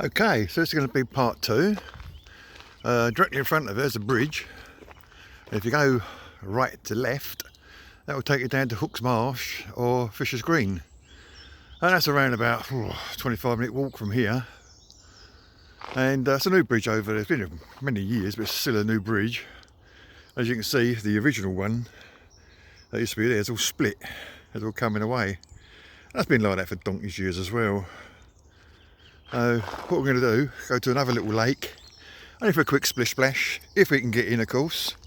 Okay, so this is going to be part two. Directly in front of there's a bridge. If you go right to left, that will take you down to Hook's Marsh or Fisher's Green. And that's around about 25-minute walk from here. And it's a new bridge over there. It's been many years, but it's still a new bridge. As you can see, the original one that used to be there is all split. It's all coming away. That's been like that for donkey's years as well. What we're going to do, go to another little lake, only for a quick splish splash, if we can get in, of course.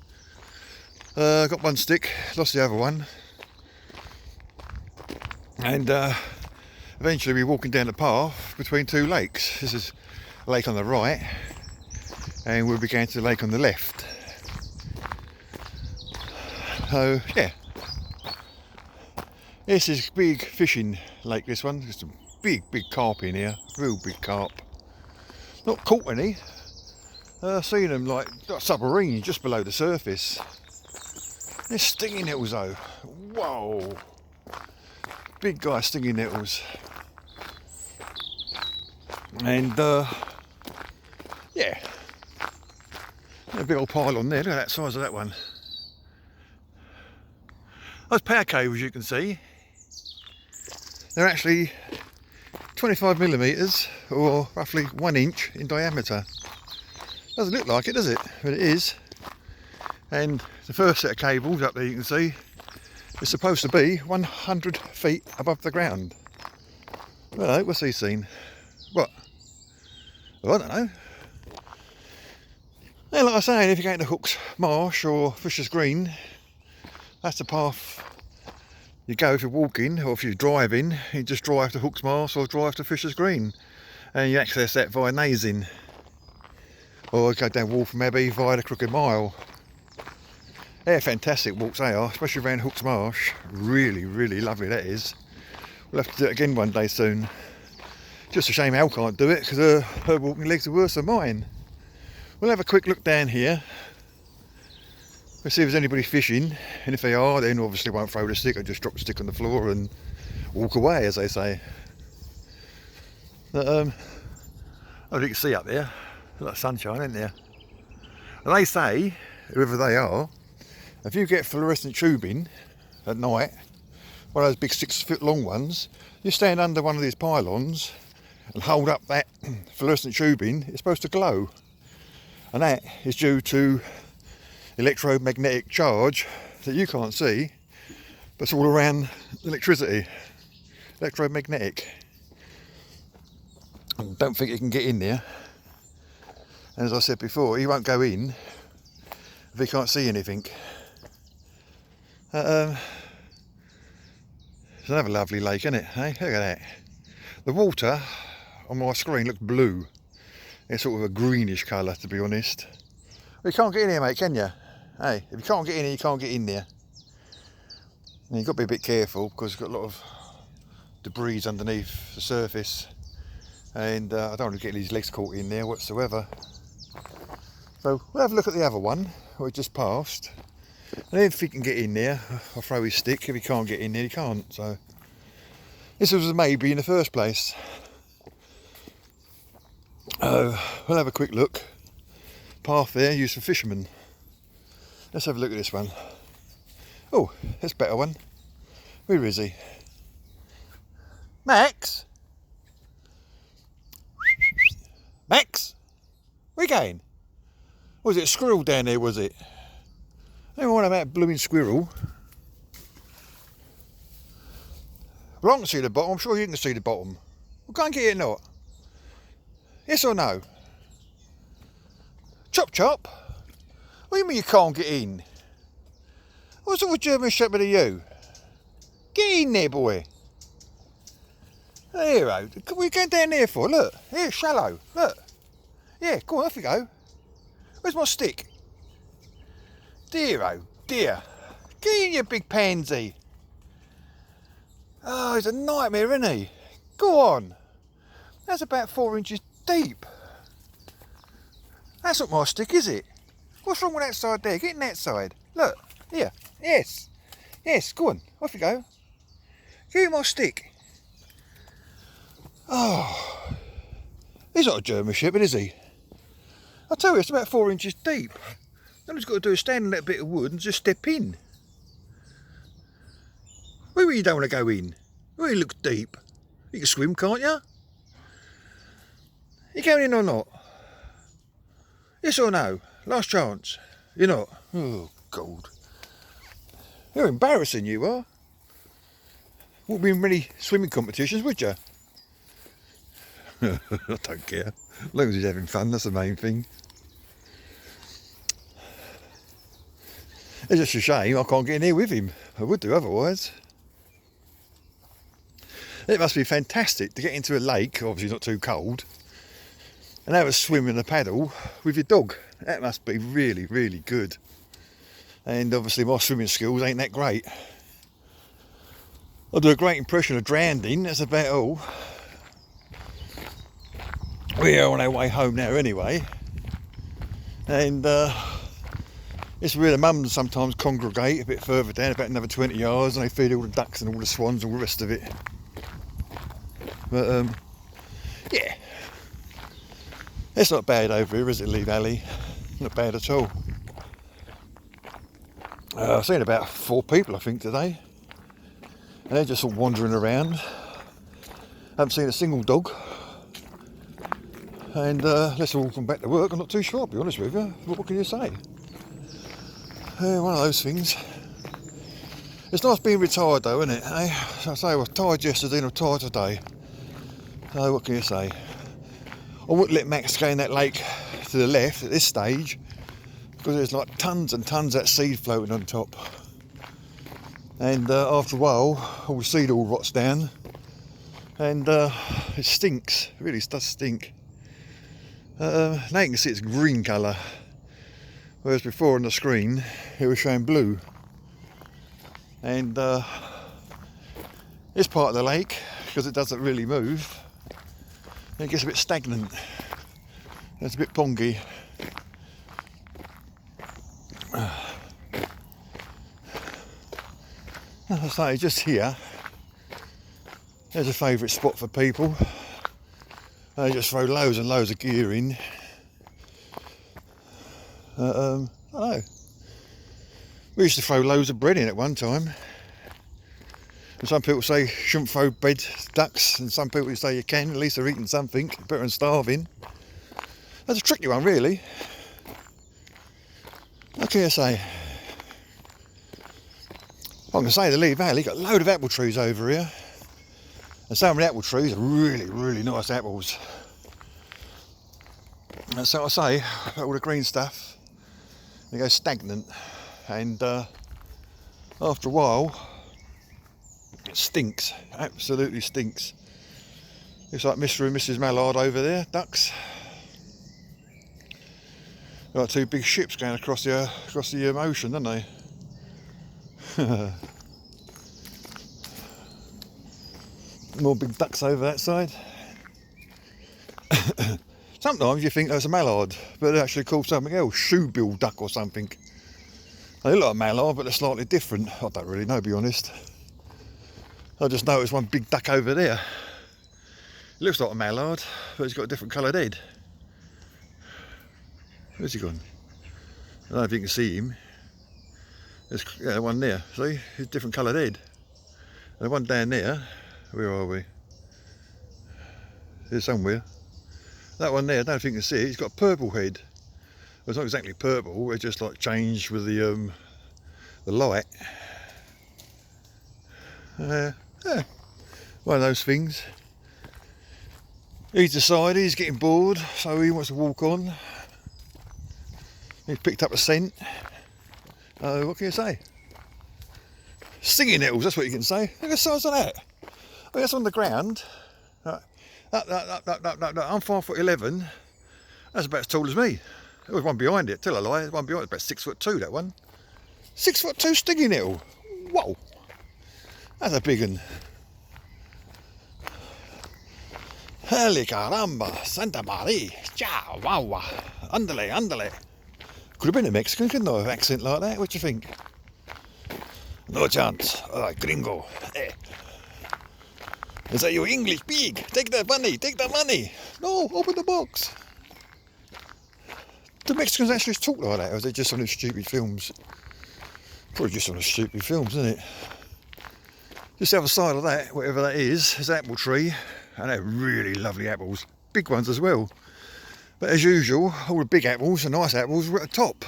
Got one stick, lost the other one, and eventually we're walking down the path between two lakes. This is a lake on the right, and we'll be going to the lake on the left. So yeah, this is a big fishing lake, this one. There's some big carp in here, real big carp. Not caught any. Seen them like submarines just below the surface. They're stinging nettles though. Whoa! Big guy stinging nettles. And yeah, a big old pile on there. Look at that size of that one. Those power cables you can see, they're actually 25mm or roughly 1 inch in diameter. Doesn't look like it, does it? But it is. And the first set of cables up there you can see is supposed to be 100 feet above the ground. Hello, what's he seen? What? Well, I don't know. And like I was saying, if you're going to Hook's Marsh or Fisher's Green, that's the path you go if you're walking, or if you're driving. You just drive to Hook's Marsh or drive to Fisher's Green, and you access that via Nazing, or go down Wolf Abbey via the Crooked Mile. They're fantastic walks, they are, especially around Hook's Marsh. Really lovely that is. We'll have to do it again one day soon. Just a shame Al can't do it because her walking legs are worse than mine. We'll have a quick look down here. We'll see if there's anybody fishing, and if they are, then obviously won't throw the stick. I'll just drop the stick on the floor and walk away, as they say. But, oh, you can see up there, there's a lot of sunshine, isn't there? And they say, whoever they are, if you get fluorescent tubing at night, one of those big 6 foot long ones, you stand under one of these pylons and hold up that fluorescent tubing, it's supposed to glow. And that is due to electromagnetic charge that you can't see, but it's all around electricity. Electromagnetic. And don't think you can get in there. And as I said before, he won't go in if he can't see anything. It's another lovely lake, isn't it? Hey, look at that. The water on my screen looks blue. It's sort of a greenish colour, to be honest. Well, you can't get in here, mate, can you? Hey, if you can't get in here, you can't get in there. And you've got to be a bit careful because you've got a lot of debris underneath the surface, and I don't want to get these legs caught in there whatsoever. So we'll have a look at the other one we just passed, and if he can get in there, I'll throw his stick. If he can't get in there, he can't. So this was a maybe in the first place. We'll have a quick look. Path there used for fishermen. Let's have a look at this one. Oh, that's a better one. Where is he? Max? Max? Where you going? Was it a squirrel down there, was it? Never mind about a blooming squirrel. Well, I can see the bottom. I'm sure you can see the bottom. Well, go and get it or not. Yes or no? Chop chop? What do you mean you can't get in? What's up with German Shepherd of you? Get in there, boy. There, what are you going down there for? Look, here, shallow. Look. Yeah, go on, off you go. Where's my stick? Dear, oh dear. Get in, you big pansy. Oh, he's a nightmare, isn't he? Go on. That's about 4 inches deep. That's not my stick, is it? What's wrong with that side there? Get in that side. Look, here. Yes. Yes, go on. Off you go. Give me my stick. Oh. He's not a German Shepherd, is he? I tell you, it's about 4 inches deep. All he's got to do is stand on that bit of wood and just step in. Where you don't want to go in? Where you look deep? You can swim, can't you? You going in or not? Yes or no? Last chance. You're not? Oh, God. You're embarrassing, you are. Wouldn't be in many swimming competitions, would you? I don't care. As long as he's having fun, that's the main thing. It's just a shame I can't get in here with him. I would do otherwise. It must be fantastic to get into a lake, obviously not too cold, and have a swim in a paddle with your dog. That must be really, really good. And obviously my swimming skills ain't that great. I do a great impression of drowning, that's about all. We are on our way home now anyway. And it's where the mums sometimes congregate a bit further down, about another 20 yards, and they feed all the ducks and all the swans and all the rest of it. But yeah, it's not bad over here, is it, Lee Valley? Not bad at all. I've seen about 4 people, I think, today, and they're just all wandering around. Haven't seen a single dog, and unless they're all come back to work, I'm not too sure, I'll be honest with you. But what can you say? One of those things. It's nice being retired though, isn't it? Eh? So I say I was tired yesterday and I'm tired today. So what can you say? I wouldn't let Max go in that lake to the left at this stage, because there's like tons and tons of that seed floating on top. And after a while, all the seed all rots down, and it stinks. It really does stink. Now you can see it's green colour, whereas before on the screen it was showing blue. And this part of the lake, because it doesn't really move, it gets a bit stagnant. It's a bit pongy. As I say, just here, there's a favourite spot for people. They just throw loads and loads of gear in. I don't know. We used to throw loads of bread in at one time. And some people say you shouldn't throw bread ducks, and some people say you can, at least they're eating something, better than starving. That's a tricky one, really. What can I say? I can say the Lee Valley got a load of apple trees over here, and some of the apple trees are really, really nice apples. And so I say, all the green stuff, they go stagnant, and after a while, it stinks, absolutely stinks. Looks like Mr. and Mrs. Mallard over there, ducks. They've got 2 big ships going across the ocean, don't they? More big ducks over that side. Sometimes you think that's a mallard, but they're actually called something else, shoebill duck or something. They look like mallard, but they're slightly different. I don't really know, to be honest. I just noticed one big duck over there. It looks like a mallard, but it's got a different coloured head. Where's he gone? I don't know if you can see him. There's one there, see? It's a different coloured head. And the one down there, where are we? There's somewhere. That one there, I don't know if you can see it, it's got a purple head. Well, it's not exactly purple, it's just like changed with the light. Yeah, one of those things. He's decided he's getting bored, so he wants to walk on. He's picked up a scent. What can you say? Stinging nettles, that's what you can say. Look at the size of that. I mean, that's on the ground. I'm 5'11". That's about as tall as me. There was one behind it, tell a lie, one behind it, about 6'2", that one. 6'2" stinging nettle. Whoa. That's a big one. Holy caramba, Santa Maria, ciao, wow, andale, andale. Could have been a Mexican, couldn't I, with an accent like that? What do you think? No chance. Alright, gringo. and say, "You're English pig, take that money, take that money." No, open the box. Do Mexicans actually talk like that, or is it just on those stupid films? Probably just on the stupid films, isn't it? Just the other side of that, whatever that is an apple tree, and they're really lovely apples, big ones as well. But as usual, all the big apples, the nice apples, are at the top.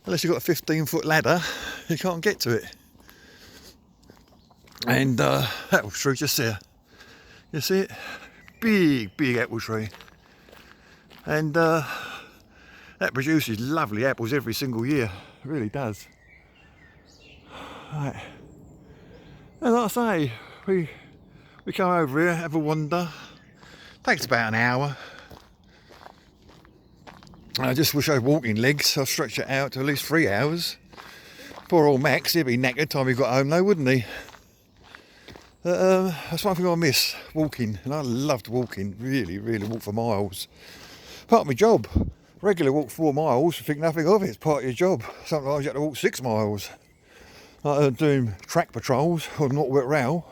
Unless you've got a 15-foot ladder, you can't get to it. And apple tree just there. You see it? Big apple tree. And that produces lovely apples every single year. It really does. Right. And like I say, we come over here, have a wander. Takes about an hour. I just wish I had walking legs. I'll stretch it out to at least 3 hours. Poor old Max, he'd be knackered time he got home though, wouldn't he? That's one thing I miss, walking. And I loved walking, really walk for miles. Part of my job. Regular walk 4 miles, you think nothing of it, it's part of your job. Sometimes you have to walk 6 miles. Like doing track patrols on Northwest Rail.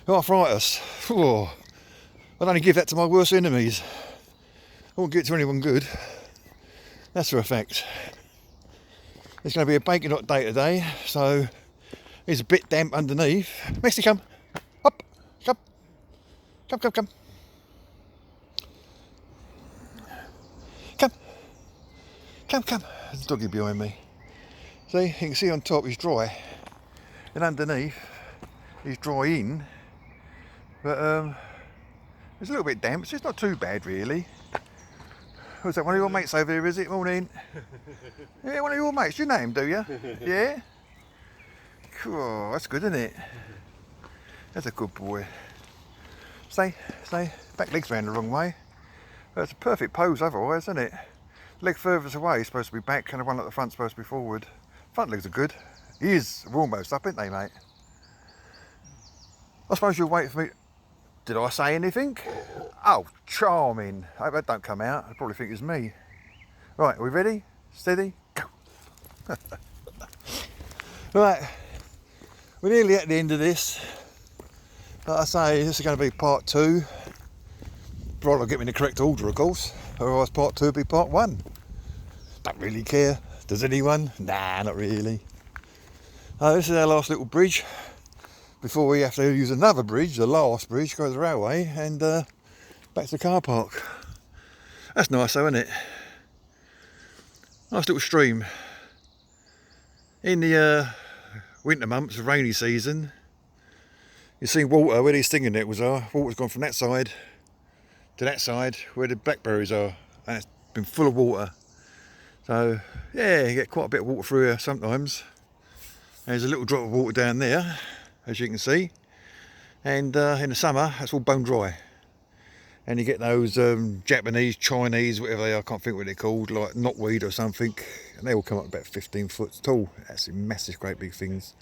Arthritis. Oh, I'd only give that to my worst enemies. I won't give it to anyone good. That's for a fact. It's going to be a baking hot day today, so it's a bit damp underneath. Mexi, come. Up. Come. Come. Come. There's a doggy behind me. See, you can see on top he's dry. And underneath he's dry in. But it's a little bit damp, so it's not too bad really. Who's that, one of your mates over here, is it? Morning. Yeah, one of your mates. You know him, do you? Yeah? Cool, that's good, isn't it? That's a good boy. Stay. Back leg's round the wrong way. That's a perfect pose otherwise, isn't it? Leg furthest away is supposed to be back, and the one at the front's supposed to be forward. Front legs are good. We're almost up, aren't they, mate? I suppose you'll wait for me. Did I say anything? Oh, charming. I hope that don't come out. I probably think it's me. Right, are we ready? Steady, go. Right, we're nearly at the end of this. Like I say, this is going to be part 2. Provided I get me in the correct order, of course. Otherwise part 2 will be part 1. Don't really care. Does anyone? Nah, not really. This is our last little bridge. Before we have to use another bridge, the last bridge, go to the railway and back to the car park. That's nice though, isn't it? Nice little stream. In the winter months, the rainy season, you see water where these stinging nettles are. Water's gone from that side to that side where the blackberries are, and it's been full of water. So yeah, you get quite a bit of water through here sometimes. There's a little drop of water down there, as you can see, and in the summer that's all bone dry, and you get those Japanese, Chinese, whatever they are, I can't think what they're called, like knotweed or something, and they all come up about 15 foot tall. That's massive, great big things.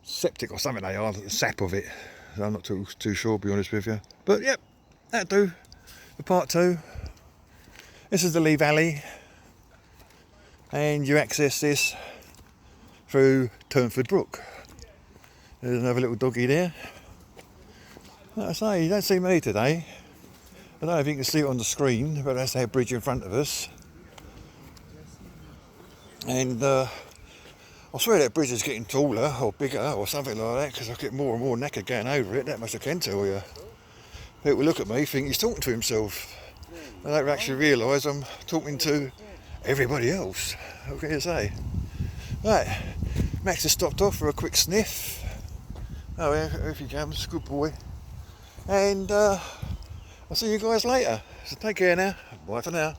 Septic or something they are, the sap of it. I'm not too sure, to be honest with you, but yep, that'll do for part 2. This is the Lee Valley, and you access this through Turnford Brook. There's another little doggy there. Like I say, you don't see many today. I don't know if you can see it on the screen, but that's our bridge in front of us. And I swear that bridge is getting taller or bigger or something like that, because I get more and more knackered going over it, that much I can tell you. People look at me, think he's talking to himself. I don't actually realise I'm talking to everybody else. What can you say? Right, Max has stopped off for a quick sniff. Oh yeah, if he comes, good boy. And I'll see you guys later. So take care now. Bye for now.